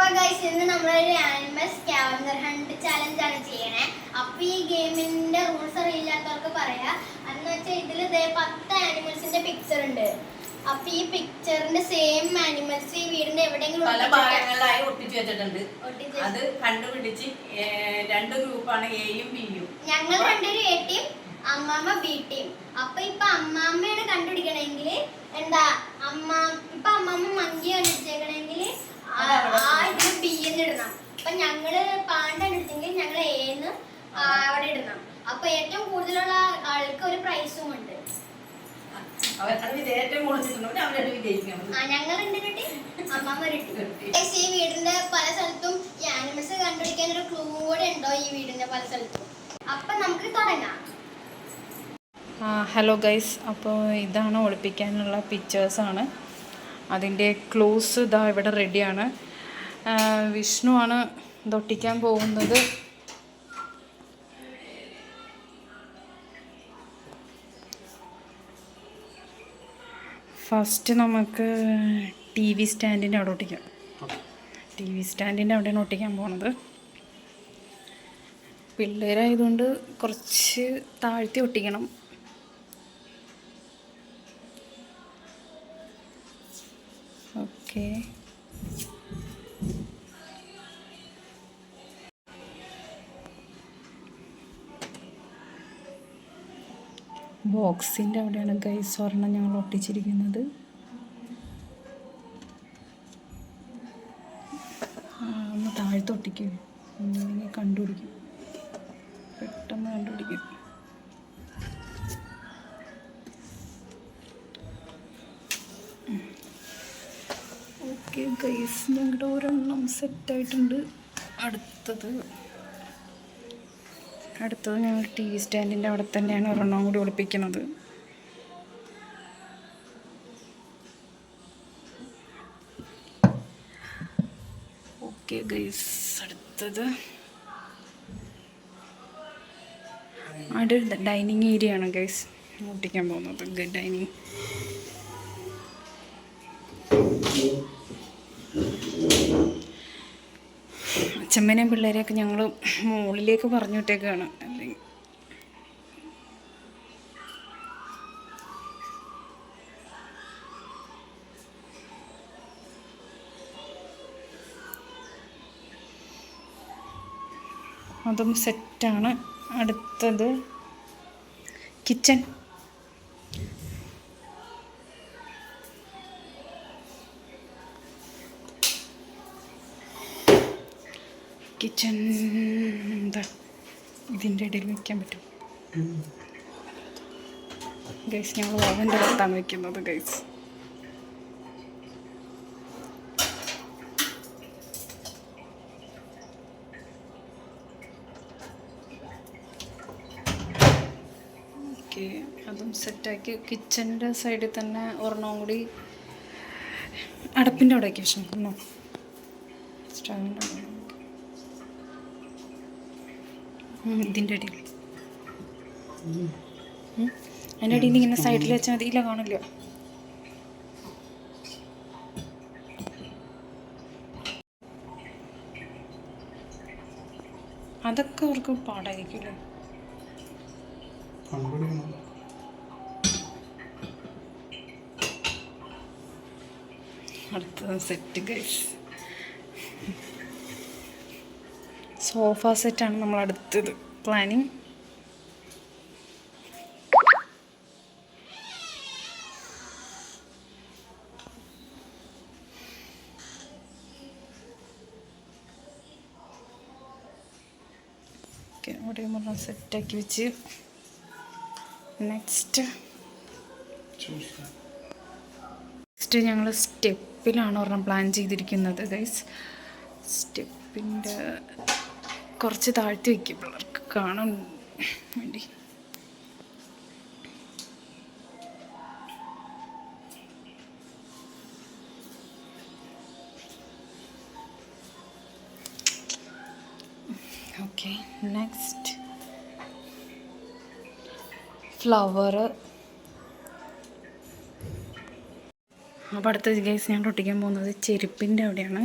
അപ്പോൾ ഗൈസ് ഇന്ന് നമ്മളൊരു ആനിമൽ സ്കാവഞ്ചർ ഹണ്ട് ചാലഞ്ച് ആണ് ചെയ്യണേ. അപ്പോൾ ഈ ഗെയിമിന്റെ റൂൾസ് അറിയില്ലാത്തവർക്ക് പറയാം. എന്ന് വെച്ചാൽ ഇതിൽ 10 ആനിമൽസിന്റെ പിക്ചർ ഉണ്ട്. അപ്പോൾ ഈ പിക്ചറിന്റെ സെയിം ആനിമൽസ് ഈ വീടിന്റെ എവിടെയെങ്കിലും പല ഭാഗങ്ങളിലായി ഒട്ടിച്ചു വെച്ചിട്ടുണ്ട്. അത് കണ്ടുപിടിച്ച് 2 ഗ്രൂപ്പാണ്, എയും ബിയും. ഞങ്ങൾ രണ്ടുപേരും എ ടീം, അമ്മാമ്മ ബി ടീം. അപ്പൊ ഇപ്പൊ അമ്മാമ്മയാണ് കണ്ടുപിടിക്കണമെങ്കിൽ എന്താ ഇപ്പൊ അമ്മാമ്മ മങ്കി കണ്ടുപിടിച്ചേക്കണമെങ്കിൽ ഇതിൽ ബി എന്ന് ഇടണം. അപ്പൊ ഞങ്ങള് പാണ്ടാണ് എടുത്തെങ്കിൽ ഞങ്ങൾ എന്ന് അവിടെ ഇടണം. അപ്പൊ ഏറ്റവും കൂടുതലുള്ള ആൾക്ക് ഒരു പ്രൈസും ഉണ്ട്. ഞങ്ങൾ അമ്മാമ്മ ഈ വീടിന്റെ പല സ്ഥലത്തും ഈ ആനിമൽസ് കണ്ടുപിടിക്കാൻ ഒരു ക്ലൂ കൂടെ ഉണ്ടോ ഈ വീടിന്റെ പല സ്ഥലത്തും. അപ്പൊ നമുക്ക് തുടങ്ങാം. ഹലോ ഗൈസ്, അപ്പോൾ ഇതാണ് ഒളിപ്പിക്കാനുള്ള പിക്ചേഴ്സാണ്. അതിൻ്റെ ക്ലൂസ് ഇതാ ഇവിടെ റെഡിയാണ്. വിഷ്ണു ആണ് ഇതൊട്ടിക്കാൻ പോകുന്നത്. ഫസ്റ്റ് നമുക്ക് ടി വി സ്റ്റാൻഡിൻ്റെ അവിടെ ഒട്ടിക്കാം. ടി വി സ്റ്റാൻഡിൻ്റെ അവിടെയാണ് ഒട്ടിക്കാൻ പോകുന്നത്. പിള്ളേരായതുകൊണ്ട് കുറച്ച് താഴ്ത്തി ഒട്ടിക്കണം. ഓക്കെ, ബോക്സിൻ്റെ അവിടെയാണ് ഗൈസ് ഒരെണ്ണം ഞങ്ങൾ ഒട്ടിച്ചിരിക്കുന്നത്. ഒന്ന് താഴ്ത്ത് ഒട്ടിക്കും, ഇങ്ങനെ കണ്ടുപിടിക്കും, പെട്ടെന്ന് കണ്ടുപിടിക്കും. ഓക്കെ ഗൈസ്, ഞങ്ങളുടെ ഒരെണ്ണം സെറ്റായിട്ടുണ്ട്. അടുത്തത് ഞങ്ങൾ ടി വി സ്റ്റാൻഡിൻ്റെ അവിടെ തന്നെയാണ് ഒരെണ്ണം കൂടി ഒളിപ്പിക്കുന്നത്. ഓക്കെ ഗൈസ്, അടുത്തത് ഡൈനിങ് ഏരിയ ആണ് ഗൈസ് ഒട്ടിക്കാൻ പോകുന്നത്. ഡൈനിങ് അച്ഛമ്മനെയും പിള്ളേരെയൊക്കെ ഞങ്ങൾ മുകളിലേക്ക് പറഞ്ഞു വിട്ടേക്കാണ്. അല്ലെങ്കിൽ അതും സെറ്റാണ്. അടുത്തത് കിച്ചൺ. കിച്ചൺ എന്താ ഇതിൻ്റെ ഇടയിൽ വയ്ക്കാൻ പറ്റും ഗൈസ്. ഞങ്ങൾ ഓവൻ്റെ പുറത്താണ് വയ്ക്കുന്നത് ഗൈസ്. ഓക്കെ, അതും സെറ്റാക്കി. കിച്ചൻ്റെ സൈഡിൽ തന്നെ ഒരെണ്ണം കൂടി അടപ്പിൻ്റെ അവിടെ വയ്ക്കാം. ഒന്നോ സ്റ്റവിൻ്റെ അവിടെ ഇതിൻ്റെ അടിയിൽ, അതിൻ്റെ അടിയിൽ ഇങ്ങനെ സൈഡിൽ വെച്ചാൽ മതി. ഇല്ല, കാണില്ല. അതൊക്കെ അവർക്ക് പാടായിരിക്കുമല്ലോ. അടുത്തത് സെറ്റ് ഗൈസ്. സോഫ സെറ്റാണ് നമ്മൾ അടുത്തത് പ്ലാനിങ്. ഓക്കെ, അവിടെ നമ്മൾ സെറ്റാക്കി വെച്ച് നെക്സ്റ്റ് ഞങ്ങൾ സ്റ്റെപ്പിലാണ് ഒരെണ്ണം പ്ലാൻ ചെയ്തിരിക്കുന്നത് ഗൈസ്. സ്റ്റെപ്പിൻ്റെ കുറച്ച് താഴ്ത്തി വയ്ക്കും പിള്ളേർക്ക് കാണാൻ വേണ്ടി. Okay, next flower. അപ്പോൾ അടുത്ത ഗൈസ് ഞാൻ ഒട്ടിക്കാൻ പോകുന്നത് ചെരുപ്പിൻ്റെ അവിടെയാണ്.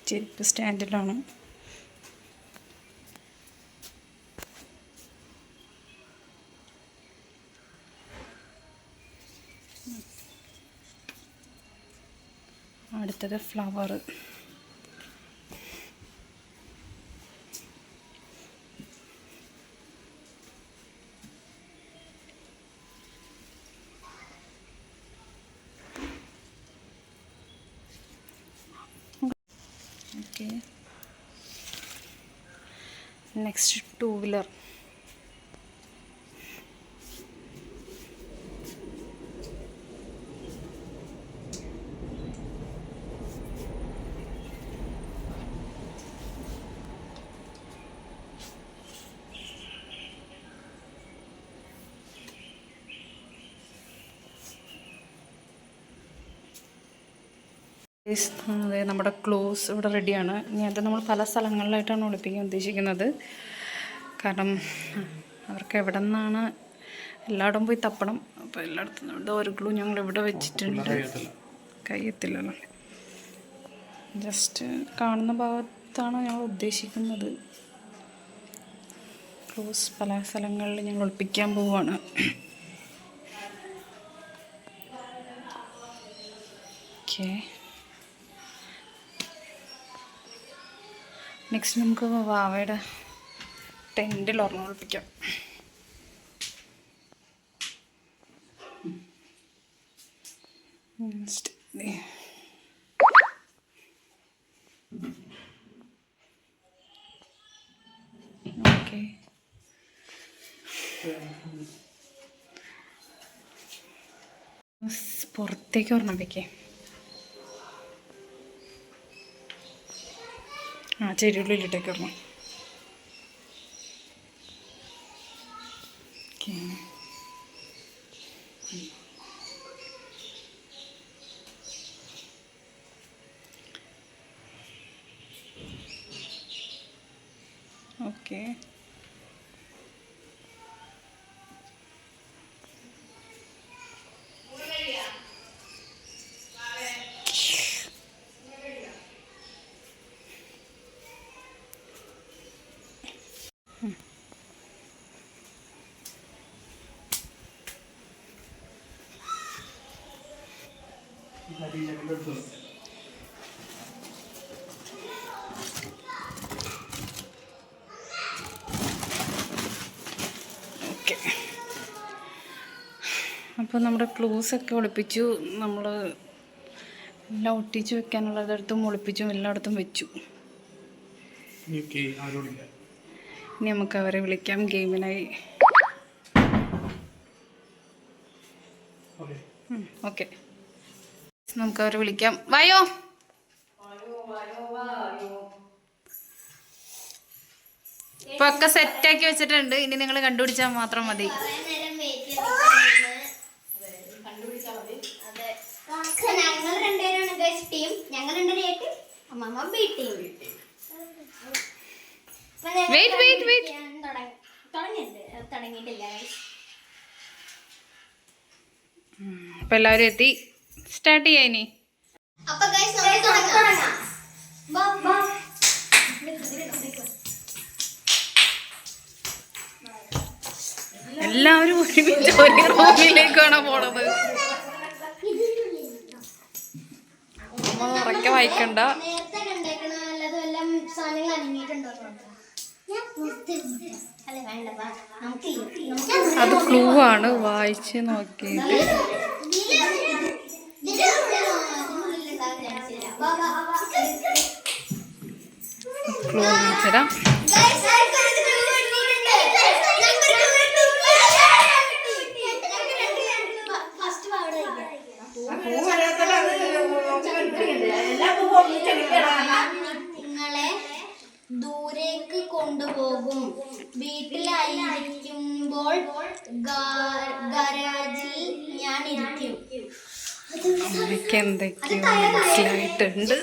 ചെരുപ്പ് സ്റ്റാൻഡിലാണ്. അടുത്തത് ഫ്ലവർ. Okay, next 2 wheeler. അതെ, നമ്മുടെ ക്ലോസ് ഇവിടെ റെഡിയാണ്. ഇനി അത് നമ്മൾ പല സ്ഥലങ്ങളിലായിട്ടാണ് ഒളിപ്പിക്കാൻ ഉദ്ദേശിക്കുന്നത്. കാരണം അവർക്ക് എവിടെ നിന്നാണ് എല്ലായിടം പോയി തപ്പണം. അപ്പോൾ എല്ലായിടത്തും ഇവിടെ ഒരു ഗ്ലൂ ഞങ്ങൾ ഇവിടെ വെച്ചിട്ടുണ്ട്. കഴിയത്തില്ലല്ലോ, ജസ്റ്റ് കാണുന്ന ഭാഗത്താണ് ഞങ്ങൾ ഉദ്ദേശിക്കുന്നത്. ക്ലോസ് പല സ്ഥലങ്ങളിൽ ഞങ്ങൾ ഒളിപ്പിക്കാൻ പോവുകയാണ്. ഓക്കെ, നെക്സ്റ്റ് നമുക്ക് വാവയുടെ ടെൻറ്റിൽ ഒരെണ്ണം ഒളിപ്പിക്കാം. നെക്സ്റ്റ് ഓക്കെ, പുറത്തേക്ക് ഒരെണ്ണം വയ്ക്കേ. ചെടിയുള്ളിലിട്ടേക്ക് വരണം. ഓക്കെ, അപ്പോൾ നമ്മുടെ ക്ലൂസൊക്കെ ഒളിപ്പിച്ചു. നമ്മൾ എല്ലാം ഒട്ടിച്ച് വെക്കാനുള്ളതിടത്തും ഒളിപ്പിച്ചും എല്ലായിടത്തും വെച്ചു. ഇനി നമുക്ക് അവരെ വിളിക്കാം ഗെയിമിനായി. ഓക്കെ, നമുക്ക് അവരെ വിളിക്കാം. വായോ, ഇപ്പൊ ഒക്കെ സെറ്റാക്കി വെച്ചിട്ടുണ്ട്. ഇനി നിങ്ങൾ കണ്ടുപിടിച്ചാൽ മാത്രം മതി. ഞങ്ങൾ രണ്ടുപേരാണ് ടീം. ഞങ്ങൾ രണ്ടുപേരും A ടീം, അമ്മമ്മ B ടീം. തുടങ്ങിയിട്ടില്ല. അപ്പൊ എല്ലാവരും എത്തി. സ്റ്റാർട്ട് ചെയ്യാം ഇനി. അപ്പൊ ഗൈസ് നമുക്ക് തുടങ്ങാം. എല്ലാവരും ഒരുമിച്ച് ഒരു റൂമിലേക്കാണ് പോണത്. അമ്മ ഉറക്കെ വായിക്കണ്ട. നേരത്തെ കണ്ടേക്കണ വല്ലതും സാധനങ്ങൾ അനങ്ങിയിട്ടുണ്ടോ? അത് ക്ലൂ ആണ്, വായിച്ച് നോക്കിയിട്ട് ക്ലൂ തരാം. നിങ്ങളെ ദൂരേക്ക് കൊണ്ടുപോകും. വീട്ടിലായിരിക്കുമ്പോൾ ഗരാജിൽ ഞാൻ ഇരിക്കും. അമ്മയ്ക്ക് എന്തൊക്കെയോ മനസ്സിലായിട്ടുണ്ട്.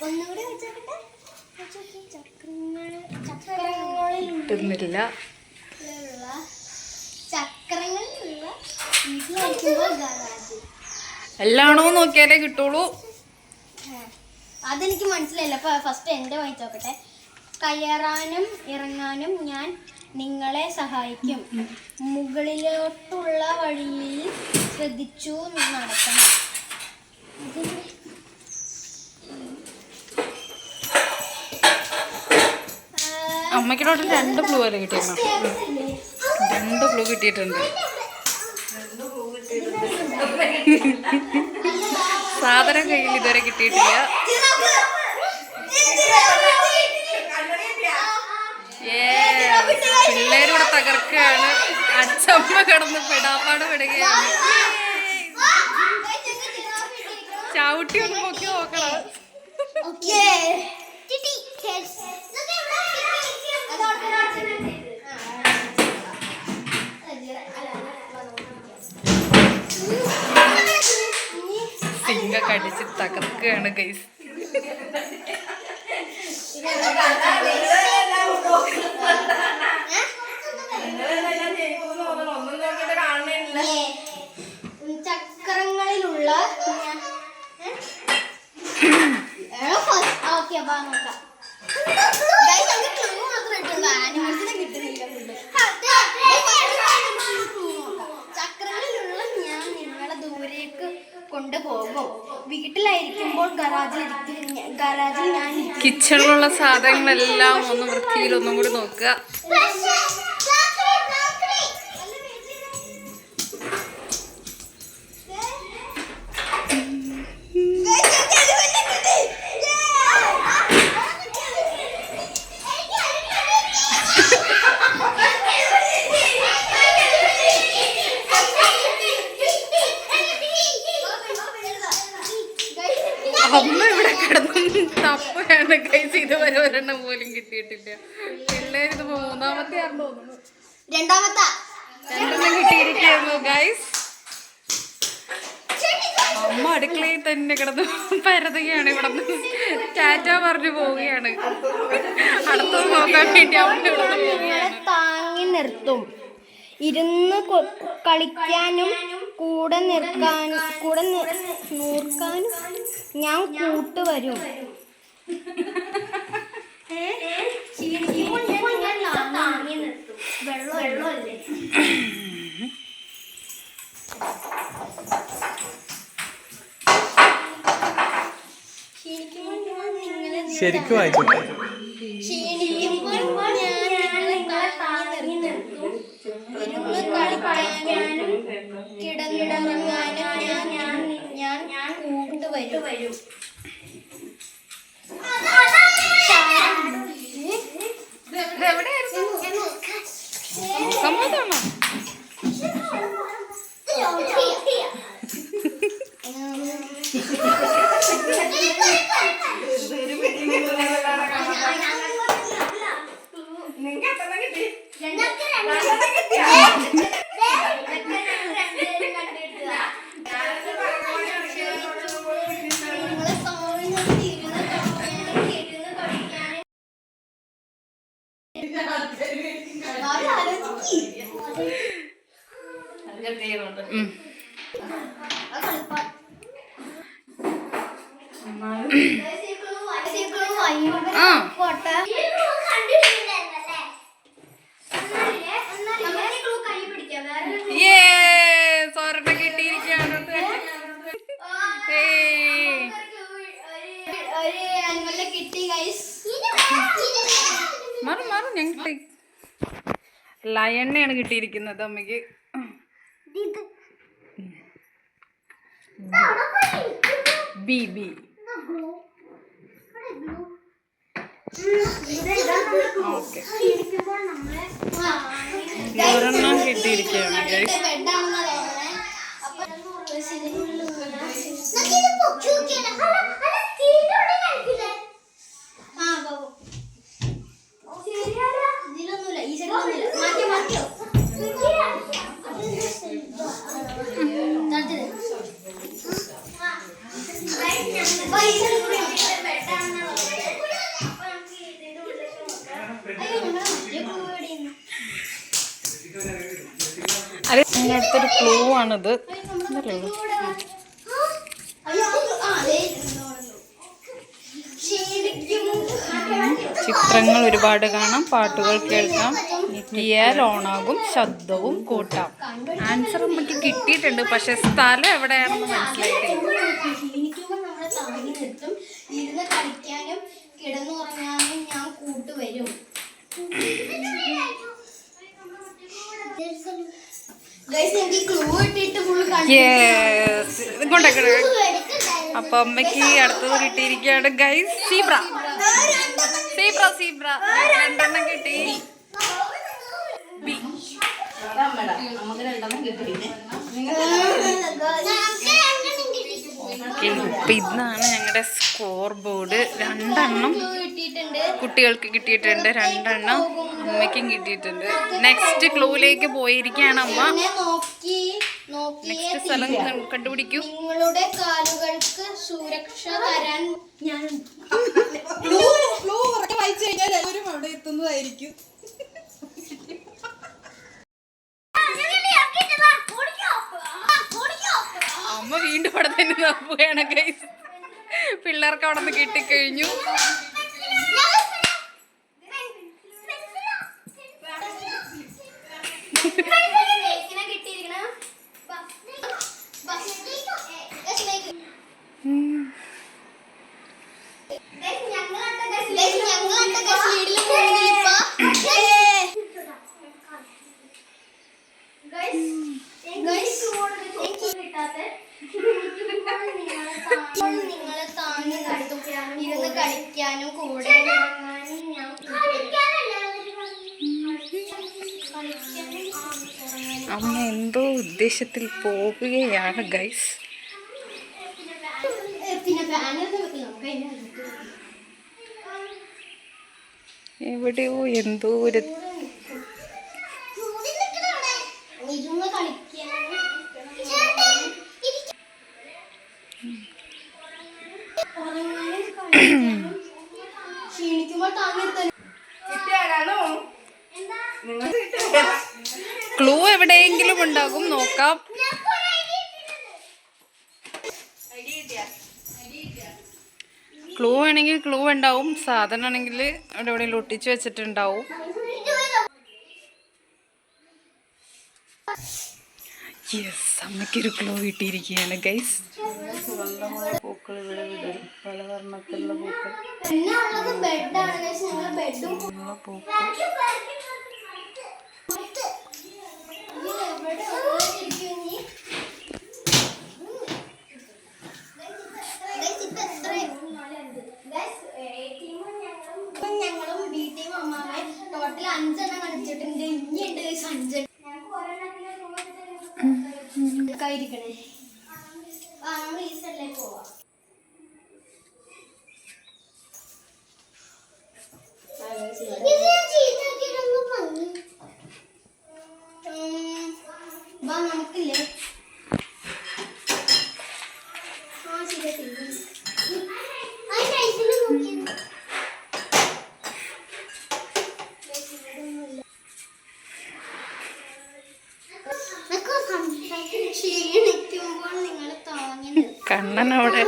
ഒന്നുകൂടി വെച്ചോട്ടെ. ചക്രങ്ങളിലുള്ള വീട്ടിൽ വയ്ക്കുമ്പോൾ ഗരാജ്. എല്ലാണോ നോക്കിയാലേ കിട്ടുള്ളൂ. അതെനിക്ക് മനസ്സിലായില്ല. അപ്പൊ ഫസ്റ്റ് എന്റെ വായിച്ചു നോക്കട്ടെ. കയറാനും ഇറങ്ങാനും ഞാൻ നിങ്ങളെ സഹായിക്കും. മുകളിലോട്ടുള്ള വഴിയിൽ ശ്രദ്ധിച്ചു നടക്കണം. അമ്മയ്ക്കോട്ട് 2 ക്ലൂ വരെ കിട്ടിയിരുന്നു. 2 ക്ലൂ കിട്ടിയിട്ടുണ്ട്. സാധനം കയ്യിൽ ഇതുവരെ കിട്ടിയിട്ടില്ല. പിള്ളേരിവിടെ തകർക്കുകയാണ്. അച്ഛമ്മ കിടന്ന് പെടാപ്പാട് പെടുകയാണ്. ചവിട്ടി ഒന്ന് പൊക്കി നോക്കണം. സിംഗ കടിച്ച് തകർക്കുകയാണ് ഗൈസ്. ചക്രങ്ങളിലുള്ള ചക്രങ്ങളിലുള്ള ഞാൻ നിങ്ങളെ ദൂരേക്ക് കൊണ്ടുപോകും. വീട്ടിലായിരിക്കുമ്പോൾ ഗരാജിൽ ഞാൻ കിച്ചണിലുള്ള സാധനങ്ങളെല്ലാം ഒന്ന് വൃത്തിയിലൊന്നും കൂടി നോക്കുക. അമ്മ ഇവിടെ കിടന്നും തപ്പയാണ് ഗൈസ്. ഇതുവരെ ഒരെണ്ണം പോലും കിട്ടിയിട്ടില്ല. പിള്ളേരിത് 3ാമത്തെ ആണെന്ന് തോന്നുന്നു. 2ാമത്തെ 2 കിട്ടിയിരിക്കുന്നു ഗൈസ്. അമ്മ അടുക്കളയിൽ തന്നെ കിടന്ന് പരതുകയാണ്. ഇവിടെ ടാറ്റ പറഞ്ഞു പോവുകയാണ്. അടുത്തത് നോക്കാൻ വേണ്ടി അമ്മ ഇവിടെ പോവുകയാണ്. താങ്ങി നിർത്തും. ഇരുന്ന് കളിക്കാനും കൂടെ നൂർക്കാനും ഞാൻ കൂട്ടുവരും. വെള്ളമല്ലേ ശരിക്കും വായിച്ചോട്ടെ. കളിക്കാനും കിടന്നുറങ്ങാനും ഞാൻ കൂട്ടുവരും. സമ്മതമാണോ? സോരട്ട കിട്ടിയിരിക്കുകയാണ്. മാറും മാറും. ഞങ്ങൾക്ക് ലയണ്ണയാണ് കിട്ടിയിരിക്കുന്നത് അമ്മയ്ക്ക്. B B okay. ഒരെണ്ണം കിട്ടിയിരിക്കുകയാണ് ഗൈസ്. ഇതിലൊന്നുമില്ല. ഈ സൈഡിലൊന്നുമില്ല. മാറ്റിയോ അങ്ങനെ അടുത്തൊരു ക്ലൂ ആണിത്. ഇതല്ലേ ഉള്ളൂ. ചിത്രങ്ങൾ ഒരുപാട് കാണാം, പാട്ടുകൾ കേൾക്കാം, ഞെക്കിയാൽ ഓണാകും, ശബ്ദവും കൂട്ടാം. ആൻസർ നമുക്ക് കിട്ടിയിട്ടുണ്ട്, പക്ഷെ സ്ഥലം എവിടെയാണെന്ന് മനസ്സിലായിട്ടില്ല. ഇരുന്ന് കളിക്കാനും കിടന്നുറങ്ങാനും ഞാൻ കൂട്ടുവരും. അപ്പൊ അമ്മയ്ക്ക് അടുത്തത് കിട്ടിയിരിക്കുകയാണ് ഗൈസ്. സീബ്ര സീബ്ര സീബ്ര 2 എണ്ണം കിട്ടി. നമുക്ക് 2 എണ്ണം കിട്ടിയില്ലേ? അപ്പൊ ഇതാണ് ഞങ്ങളുടെ സ്കോർ ബോർഡ്. 2 എണ്ണം കുട്ടികൾക്ക് കിട്ടിയിട്ടുണ്ട്, 2 എണ്ണം അമ്മയ്ക്കും കിട്ടിയിട്ടുണ്ട്. നെക്സ്റ്റ് ക്ലൂയിലേക്ക് പോയിരിക്കുകയാണ് അമ്മ. നെക്സ്റ്റ് സ്ഥലം കണ്ടുപിടിക്കൂ. നിങ്ങളുടെ കാലുകൾക്ക് സുരക്ഷ തരാൻ ഞാൻ വായിച്ചു കഴിഞ്ഞാൽ എല്ലാവരും അവിടെ എത്തുന്നതായിരിക്കും. അമ്മ വീണ്ടും അവിടെ തന്നെ നോക്കുകയാണ് ഗൈസ്. പിള്ളേർക്ക് അവിടെ നിന്ന് കിട്ടിക്കഴിഞ്ഞു. നിങ്ങളെ താങ്ങി നടത്തും, ഇരുന്ന് കളിക്കാനും കൂടെ അമ്മ എന്തോ ഉദ്ദേശത്തിൽ പോകുകയാണ് ഗൈസ്. എവിടെയോ എന്തോ ഒരു ക്ലൂ എവിടെയെങ്കിലും ഉണ്ടാകും, നോക്കാം. ക്ലൂ വേണമെങ്കിൽ ക്ലൂ ഉണ്ടാവും, സാധനം ആണെങ്കിൽ അവിടെ എവിടെയെങ്കിലും ഒട്ടിച്ചു വെച്ചിട്ടുണ്ടാവും. യെസ്, അമ്മയ്ക്കൊരു ക്ലൂ കിട്ടിയിരിക്കുകയാണ് ഗൈസ്. പൂക്കൾ ഇവിടെ വിടരും, പല വർണ്ണത്തിലുള്ള പൂക്കൾ. പൂക്കൾ ഞങ്ങളും ബി ടീം അമ്മാമ ടോട്ടൽ 5 എണ്ണം കളിച്ചിട്ടുണ്ട്. ഇനിയുണ്ട് 5 ായിരിക്കണേ. നമ്മൾ ഈ സൈഡിലേക്ക് പോവാം. നമുക്കില്ലേ കണ്ണൻ അവിടെ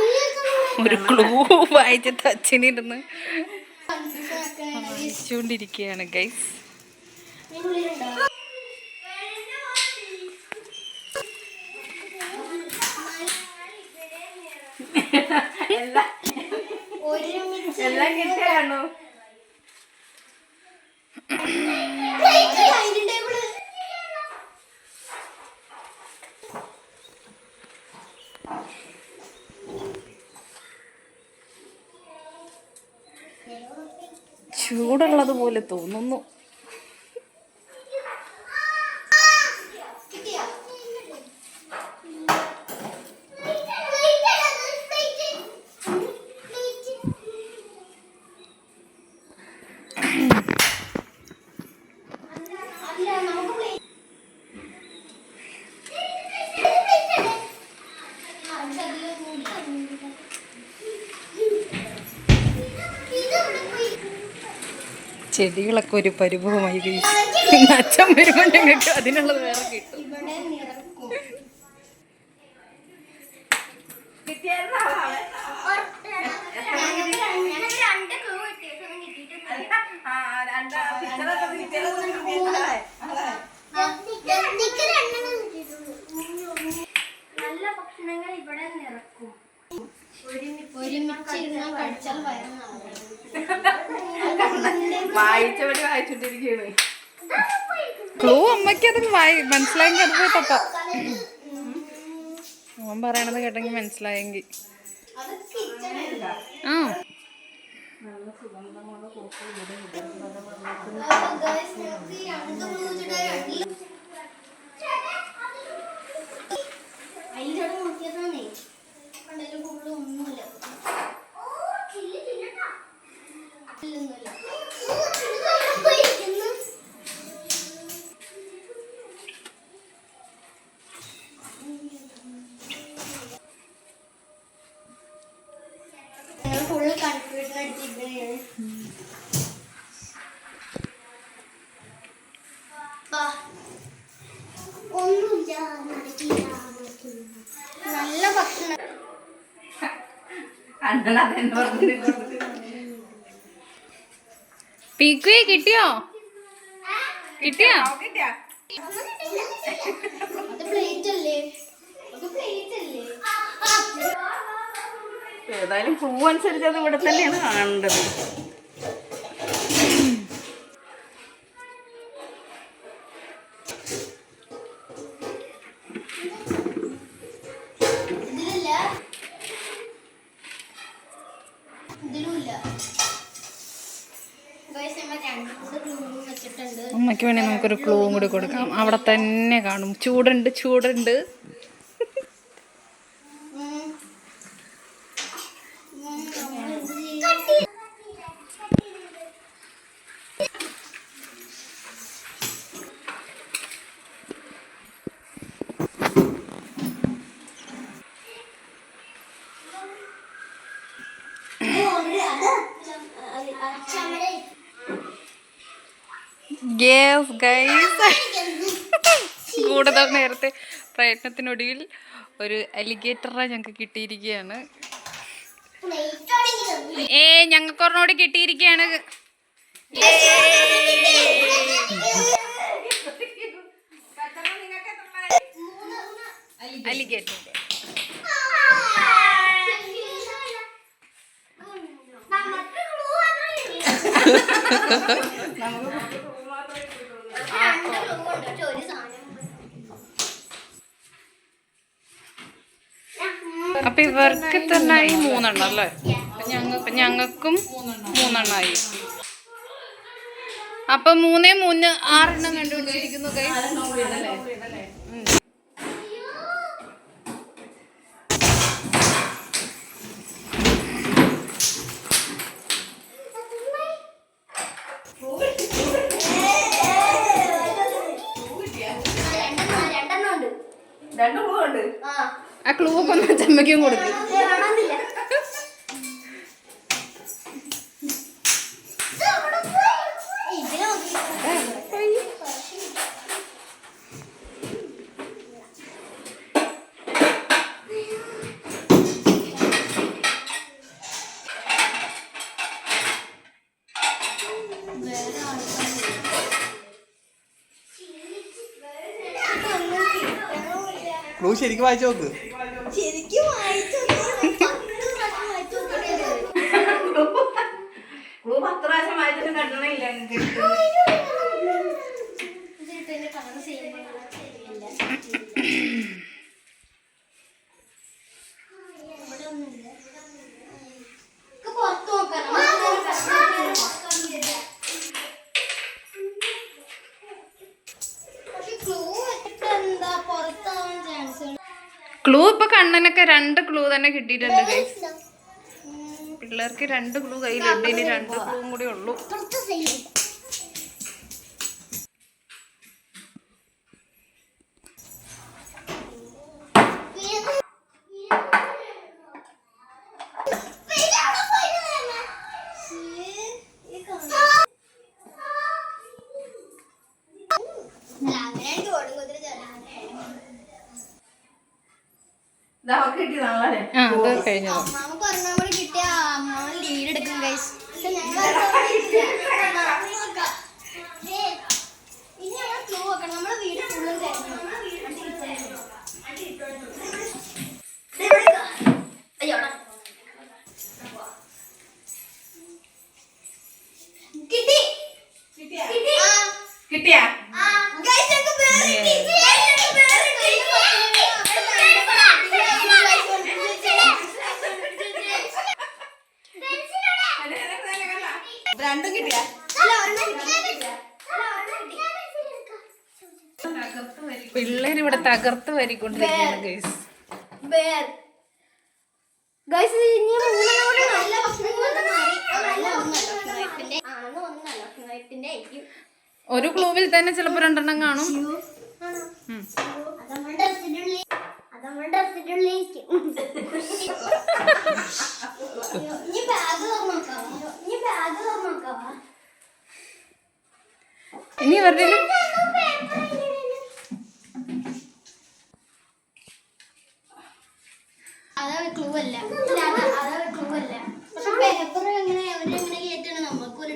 ഒരു ക്ലൂ വായിച്ച് തച്ചിനിരുന്ന് വായിച്ചുകൊണ്ടിരിക്കുകയാണ് ഗൈസ്. എല്ലാം കിട്ടിയാണോ? ചൂടുള്ളത് പോലെ തോന്നുന്നു. ചെടികളൊക്കെ ഒരു പരിഭവമായി. അച്ഛൻ വരുമ്പോൾ ഞങ്ങൾക്ക് അതിനുള്ളത് വേറെ കിട്ടും. കിട്ടിയായിരുന്നു അവളെ. ഞങ്ങൾക്ക് 2 ക്ലൂ കിട്ടിയിട്ടൊന്നും കിട്ടിയിട്ടില്ല. ആ, രണ്ട് പിക്ചറൊക്കെ കിട്ടിയാലൊന്നും കിട്ടിയിട്ടില്ല. നല്ല ഭക്ഷണങ്ങൾ ഇവിടെ നിറക്കും. ഒരുമിച്ചിരുന്ന് കഴിച്ചാൽ വായിച്ചവര് വായിച്ചോണ്ടിരിക്കുകയാണ്. ക്ലൂ അമ്മയ്ക്ക് അത് മനസ്സിലായെങ്കിൽ അത് പോയി തപ്പാം. അവൻ പറയണത് കേട്ടെങ്കിൽ മനസ്സിലായെങ്കിൽ. ആ അതിലൂടെ നോക്കിയതാണേ. കണ്ടതിൽ കൂടുതൽ ഒന്നുമില്ല. ഫുള്ള് കൺഫ്യൂഷൻ അടിച്ചിരിക്കുകയാണ്. നല്ല ഭക്ഷണം. കണ്ണനെന്ന് പറഞ്ഞു. പീക്കുയെ കിട്ടിയോ? കിട്ടിയോ? കിട്ടിയാ? അത് പ്ലേറ്റ് അല്ലേ? അത് പ്ലേറ്റ് അല്ലേ? ഏതായാലും ക്ലൂ അനുസരിച്ച് അത് ഇവിടെ തന്നെയാണ് കാണേണ്ടത്. ഇതിലില്ല, ഇതിലുമില്ല. ഗൈസ്, നമ്മൾ 2 ക്ലൂ വെച്ചിട്ടുണ്ട്. അമ്മയ്ക്ക് വേണേൽ നമുക്കൊരു ക്ലൂവും കൂടി കൊടുക്കാം. അവിടെ തന്നെ കാണും. ചൂടുണ്ട്, ചൂടുണ്ട്. യെസ് ഗൈസ്, കൂടുതൽ നേരത്തെ പ്രയത്നത്തിനൊടുവിൽ ഒരു അലിഗേറ്ററെ ഞങ്ങൾക്ക് കിട്ടിയിരിക്കുകയാണ്. ഞങ്ങൾക്ക് ഒരെണ്ണോട് കിട്ടിയിരിക്കുകയാണ്. അലിഗേറ്റർ. അപ്പൊ ഇവർക്ക് തന്നെ ഈ 3 എണ്ണം അല്ലേ? ഞങ്ങൾക്കും 3 എണ്ണമായി. അപ്പൊ 3 3 6 എണ്ണം കണ്ടുപിടിച്ചിരിക്കുന്നു ഗൈസ്. രണ്ടു ക്ലൂ ഉണ്ട്. ആ ക്ലൂ ഒക്കെ ഒന്ന് ചമ്മയ്ക്കും കൊടുക്കും. ക്ലൂ ശരിക്കും വായിച്ചു നോക്ക്. ശരിക്കും വായിച്ചു. ക്ലൂ 10 പ്രാവശ്യം വായിച്ചിട്ട് കണ്ടണില്ല. ക്ലൂ ഇപ്പൊ കണ്ണനൊക്കെ 2 ക്ലൂ തന്നെ കിട്ടിയിട്ടുണ്ട് ഗൈസ്. പിള്ളേർക്ക് 2 ക്ലൂ കയ്യിലുണ്ട്. ഇനി 2 ക്ലൂവും കൂടി ഉള്ളൂ. അവർക്ക് കിട്ടിയതാണല്ലേ. ആ അത് കഴിഞ്ഞത്. അമ്മാമ്മക്ക് ഒരെണ്ണം കൂടി കിട്ടിയ അമ്മാമ്മ ലീഡ് എടുക്കും ഗൈസ്. പക്ഷെ ഞങ്ങൾ ഇനി ഞങ്ങൾ ക്ലൂ വെക്കണം. നമ്മുടെ വീട് ഫുള്ളും തരണം. കിട്ടി കിട്ടിയാ? ഗൈസ് ഞങ്ങൾക്ക് വേറെ കിട്ടി. രണ്ടും കിട്ടിയാ? പിള്ളേർ ഇവിടെ തകർത്ത് വരിക്കൊണ്ടിരിക്കുകയാണ് ഗൈസ്. ഗൈസ് ഇനി മൂന്നെണ്ണം നല്ല ഭക്ഷണം നല്ല ഒന്നല്ല ആണെന്ന് ഒന്നല്ല ഭക്ഷണത്തിന്റെ ആയിരിക്കും. ഒരു ക്ലൂവിൽ തന്നെ ചിലപ്പോൾ 2 എണ്ണം കാണും. അതമ്മളുടെ ഡ്രസ്സിനുള്ളിലേക്ക് ഇനി ബാഗ് തുറന്നോക്കാവാ. ഇനി ഇവരുടെ അതാണ് ക്ലൂ അല്ല. അതാണ് ക്ലൂ അല്ല. പക്ഷെ പേപ്പർ എങ്ങനെ അവരെങ്ങനെ കേട്ടാണ് നമുക്കൊരു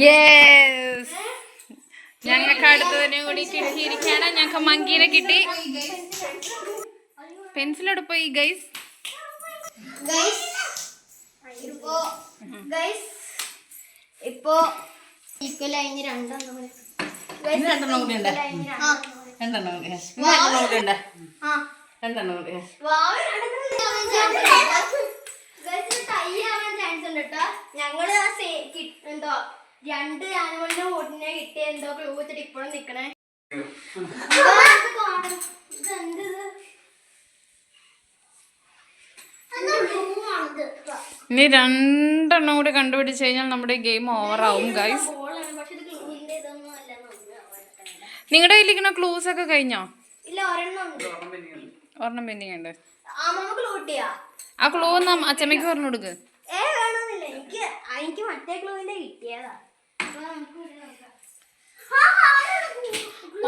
യെസ്, ഞങ്ങൾക്ക് അടുത്തതിനെ കൂടി കിട്ടിയിരിക്കുകയാണ്. ഞങ്ങൾക്ക് മങ്കീനെ കിട്ടി. പെൻസിലോട് പോയി ഗൈസ്. ഇപ്പോ ഈക്വൽ കഴിഞ്ഞ് രണ്ടെണ്ണം കൂടി. രണ്ടെണ്ണം കൂടി ഉണ്ട്. രണ്ടെണ്ണം കൂടി. രണ്ടെണ്ണം കൂടി ഉണ്ട്. രണ്ടെണ്ണം കൂടി. ഞങ്ങള് എന്തോ 2 ആനിമലിന്റെ കൂട്ടിനെ കിട്ടിയ എന്തോ ക്ലൂ വെച്ചിട്ട് ഇപ്പോഴും നിക്കണേ. ഇനി 2 എണ്ണം കൂടി കണ്ടുപിടിച്ച് കഴിഞ്ഞാൽ നമ്മുടെ ഗെയിം ഓവറാവും ഗൈസ്. നിങ്ങളുടെ കയ്യിലിരിക്കുന്ന ക്ലൂസ് ഒക്കെ കഴിഞ്ഞോ? ഇല്ല, ഒരെണ്ണം പെൻഡിങ് ഉണ്ട്. ക്ലൂ കിട്ടിയാ? ആ ക്ലൂ ഒന്ന് അച്ചമ്മയ്ക്ക് പറഞ്ഞു കൊടുക്ക്. വേണമെന്നില്ല, എനിക്ക് മറ്റേ ക്ലൂവിന്റെ കിട്ടിയതാ.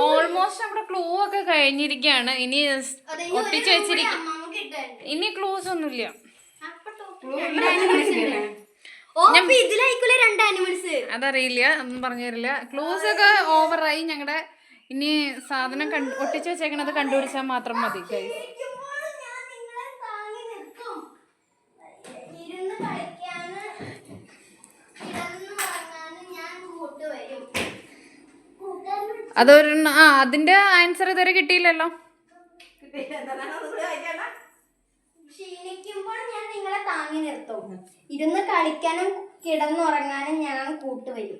ഓൾമോസ്റ്റ് നമ്മുടെ ക്ലൂ ഒക്കെ കഴിഞ്ഞിരിക്കുകയാണ്. ഇനി ഒട്ടിച്ച് വെച്ചിരിക്കും. ഇനി ക്ലൂസ് ഒന്നുമില്ല. ഇതിലായിക്കൂല 2 ആനിമൽസ്. അതറിയില്ല, ഒന്നും പറഞ്ഞു തരില്ല. ക്ലൂസ് ഒക്കെ ഓവറായി. ഞങ്ങളുടെ ഇനി സാധനം ഒട്ടിച്ച് വെച്ചേക്കണത് കണ്ടുപിടിച്ചാൽ മാത്രം മതി ഗൈസ്. അതൊരു അതിന്റെ ആൻസർ ഇതുവരെ കിട്ടിയില്ലല്ലോ. ക്ഷീണിക്കുമ്പോൾ ഞാൻ നിങ്ങളെ താങ്ങി നിർത്തും. ഇരുന്ന് കളിക്കാനും കിടന്നുറങ്ങാനും ഞാൻ കൂട്ടുവരും.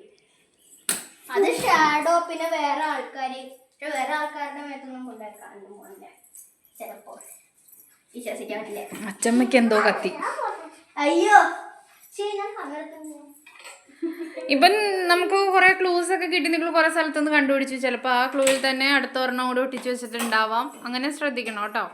അത് ഷാഡോ, പിന്നെ വേറെ ആൾക്കാരുടെ മേത്തൊന്നും കൊണ്ടുവെക്കാനും പോകില്ല. ചിലപ്പോ വിശ്വസിക്കാൻ പറ്റില്ല. അച്ചമ്മയ്ക്ക് എന്തോ കത്തി. അയ്യോ ശരി, ഞാൻ സമയത്ത് ഇപ്പം നമുക്ക് കുറെ ക്ലൂസ് ഒക്കെ കിട്ടി. നിങ്ങൾ കുറെ സ്ഥലത്തുനിന്ന് കണ്ടുപിടിച്ചു. ചിലപ്പോൾ ആ ക്ലൂവിൽ തന്നെ അടുത്ത ഒരെണ്ണം കൂടി ഒട്ടിച്ചു വെച്ചിട്ടുണ്ടാവാം. അങ്ങനെ ശ്രദ്ധിക്കണം കേട്ടോ.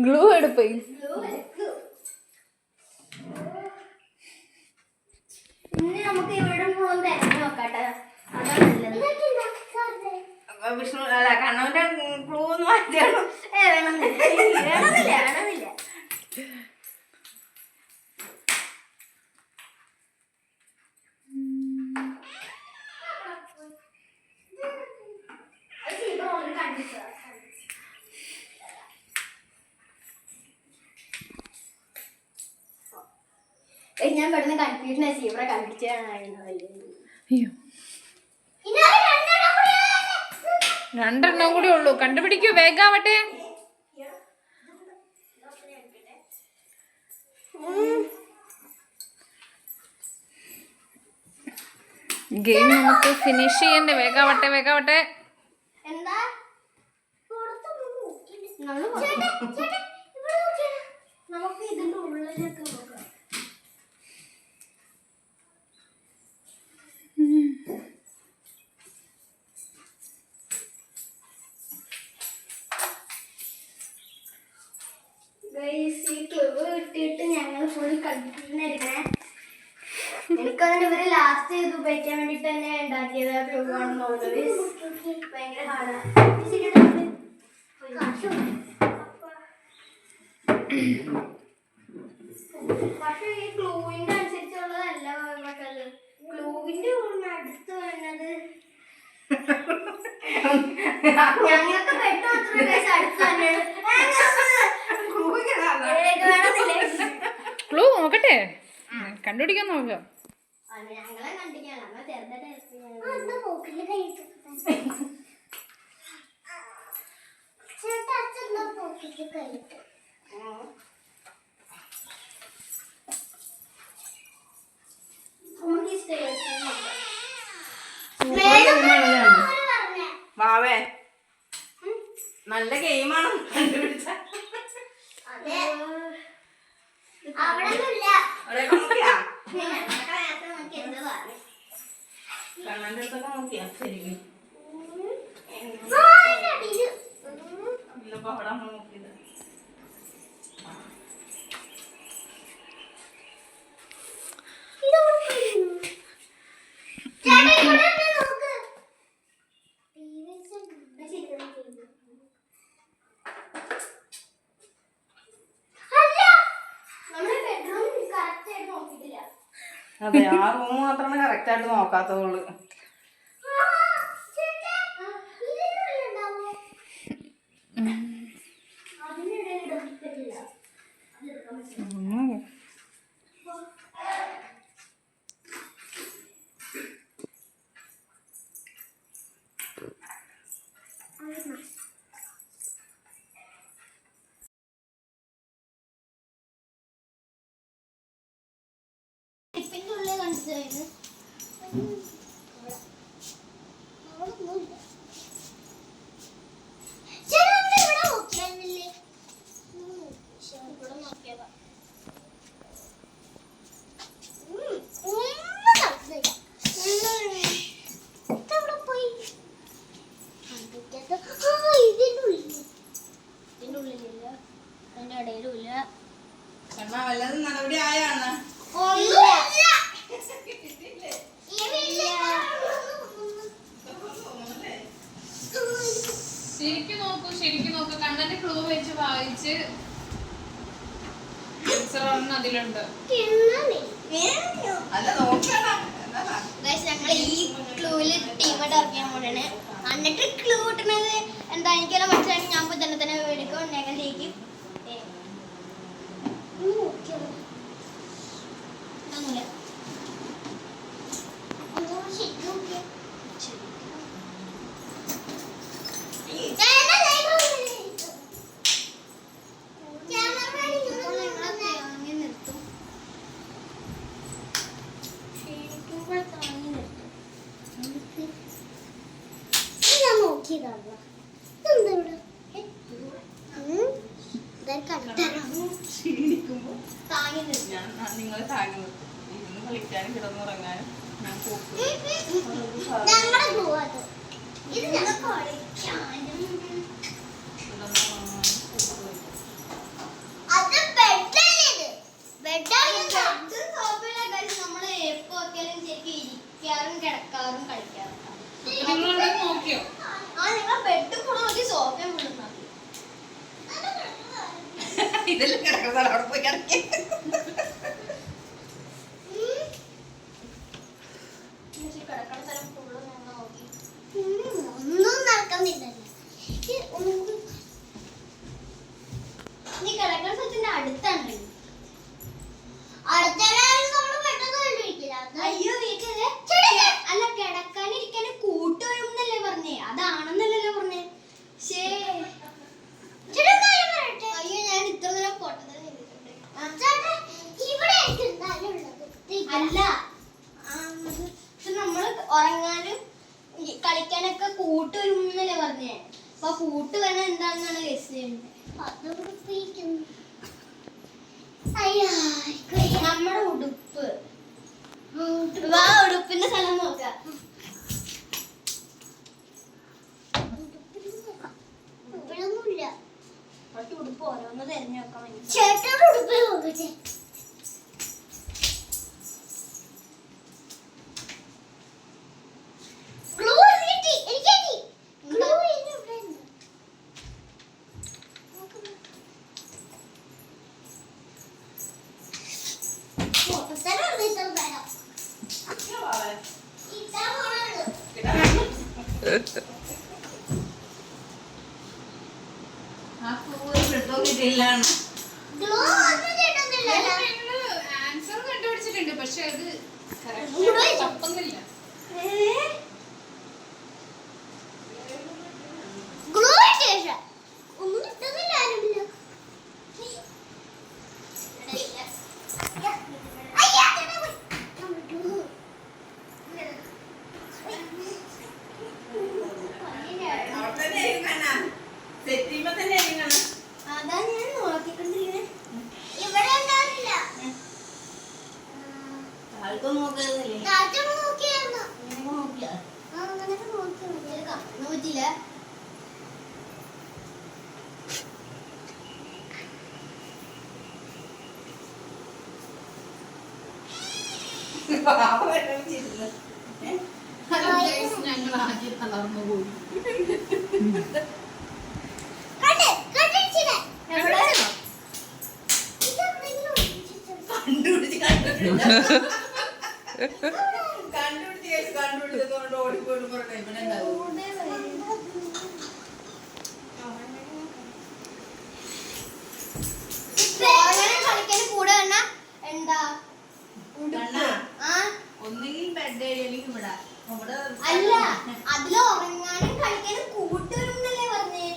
ഗ്ലൂ എടുപ്പ്. ഇനി നമുക്ക് ഇവിടെ പോകുന്ന തിരഞ്ഞു നോക്കാട്ടെ. വിഷ്ണു അല്ല കണ്ണൂന്റെ ക്ലൂ ഒന്ന് മാറ്റിയാണ്. വേണമെന്നില്ല. ഞാൻ പെട്ടെന്ന് കൺഫ്യൂഷൻ ആയി. ഇവിടെ കണ്ടുപിടിച്ചാണ്. അയ്യോ, 2 എണ്ണം കൂടി ഉള്ളൂ. കണ്ടുപിടിക്കൂ, വേഗാവട്ടെ. ഗെയിം നമുക്ക് ഫിനിഷ് ചെയ്യണ്ടേ. വേഗാവട്ടെ. എന്താ ഇട്ടിട്ട് ഞങ്ങൾ ഫുൾ കണ്ടിരിക്കണേ. എനിക്കതിന് ഇവര് ലാസ്റ്റ് ഇത് ഉപയോഗിക്കാൻ വേണ്ടിട്ട് തന്നെ ഉണ്ടാക്കിയത് ക്ലൂ ആണെന്ന് തോന്നുന്നത്. ഭയങ്കര ഹാർഡാണ്. പക്ഷെ ഈ ക്ലൂവിന്റെ അനുസരിച്ചുള്ളതല്ല. ക്ലൂവിന്റെ അടുത്ത് വരുന്നത് ഞങ്ങൾക്ക് പെട്ടെന്ന് അടുത്ത് തന്നെയാണ്. ക്ലൂ നോക്കട്ടെ, കണ്ടുപിടിക്കാൻ നോക്കാം. ഞങ്ങളെ കണ്ടിക്കാണ് അമ്മ ചെറുതായിട്ട് വാവേ നല്ല ഗെയിമാണ് കണ്ടുപിടിച്ച. കണ്ണന്റെ അടുത്തൊക്കെ നോക്കിയാ ശരിക്കും ഇന്നിപ്പോ അവിടെ നമ്മൾ നോക്കിയത്. അതെ, ആ റൂം മാത്രമാണ് കറക്റ്റ് ആയിട്ട് നോക്കാത്തതുള്ളു. വല്ലതും നടപടി ആയാണ് ശരിക്കും നോക്കൂ. കണ്ണന്റെ ക്ലൂ വെച്ച് വായിച്ച് അതിലുണ്ട്. ഞങ്ങൾ ഈ ക്ലൂവില് ടീമായിട്ട് ഇറക്കിയാൻ പോണേ. എന്നിട്ട് ക്ലൂ കിട്ടുന്നത് എന്താ എനിക്കെല്ലാം മനസ്സിലാക്കി ഞാൻ പോയി തന്നെ എടുക്കും. ഞങ്ങൾ ജയിക്കും. നിങ്ങൾ താങ്ങി നിർത്തും. ഇരുന്ന് കളിക്കാനും കിടന്നുറങ്ങാനും ഞാൻ നമ്മള് എപ്പോ ഒക്കെയാലും ശരിക്കും ഇരിക്കാറും കിടക്കാറും കളിക്കാറും. നോക്കിയോ? ആ നിങ്ങൾ ബെഡ് കൂടെ നോക്കി സോഫയും കൂടെ നോക്കി. ഇതെല്ലാം കിടക്കുന്ന അവിടെ പോയി കിടക്കി. ഒന്നും നടക്കുന്നില്ലല്ലോ. നീ കിടക്കുന്ന സ്ഥലത്തിന്റെ അടുത്താണ്. അയ്യോ വീട്ടില് അല്ല കിടക്കാനിരിക്കാനും കൂട്ടുവരുന്നല്ലേ പറഞ്ഞേ, അതാണെന്നല്ലല്ലോ പറഞ്ഞേ. അയ്യോ ഞാൻ ഇത്ര നേരം പൊട്ടത് അല്ല. നമ്മള് ഉറങ്ങാനും കളിക്കാനൊക്കെ കൂട്ടുവരുന്നല്ലേ പറഞ്ഞേ. അപ്പൊ കൂട്ട് വേണം എന്താണെന്നാണ് ഗസ് ചെയ്യുന്നത്. അയ്യോ വാ ഉടുപ്പിന്റെ സ്ഥലം നോക്കാം. ഉടുപ്പിലൊന്നുമില്ല. കുറച്ച് ഉടുപ്പ് ഓരോന്ന് തെരഞ്ഞു നോക്കാൻ വേണ്ടി. ചേട്ടയുടെ ഉടുപ്പിൽ നോക്കട്ടെ. ആ പൂവ് കിട്ടില്ലാണ്. ആൻസർ കണ്ടുപിടിച്ചിട്ടുണ്ട്, പക്ഷെ അത് തപ്പൊന്നില്ല. സെറ്റിമ തന്നെ ആയിരിക്കണം. അതാ ഞാൻ നോക്കിക്കൊണ്ടിരിക്കണേ. ഇവിടെ ഉണ്ടാവില്ല. ആൾക്കും നോക്കുന്നില്ലേ? നോക്കിയായിരുന്നു. നോക്കില്ല. നോക്കില്ല. ഞങ്ങൾ ആദ്യം തളർന്നു പോയി. കണ്ടുപിടിച്ചതുകൊണ്ട് ഓടിപ്പോയിട്ട് പുറത്തെ ഇവിടെ ഉണ്ടാവും. കളിക്കാൻ കൂടെ വന്നാ എന്താ ഒന്നുകിൽ ബെഡ് അല്ലെങ്കിൽ ഇവിടെ അല്ല അതില് ഉറങ്ങാനും കളിക്കാനും കൂട്ടുവരുന്നല്ലേ പറഞ്ഞേ.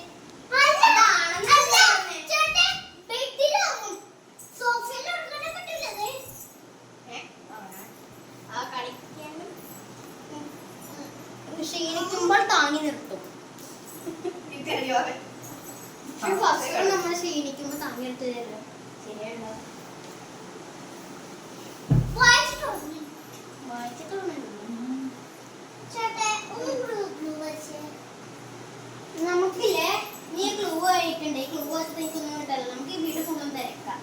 ക്ഷീണിക്കുമ്പോൾ താങ്ങി നിർത്തും. നമ്മൾ ക്ഷീണിക്കുമ്പോ താങ്ങി നിർത്തി തരും. ശരിയാണോ? നമുക്കില്ലേ നീ ക്ലൂ കഴിക്കണ്ടേ? ക്ലൂ വെച്ചിട്ട് എനിക്കൊന്നും കിട്ടല്ല. നമുക്ക് ഈ വീട് ഫുള്ളും തിരക്കാം.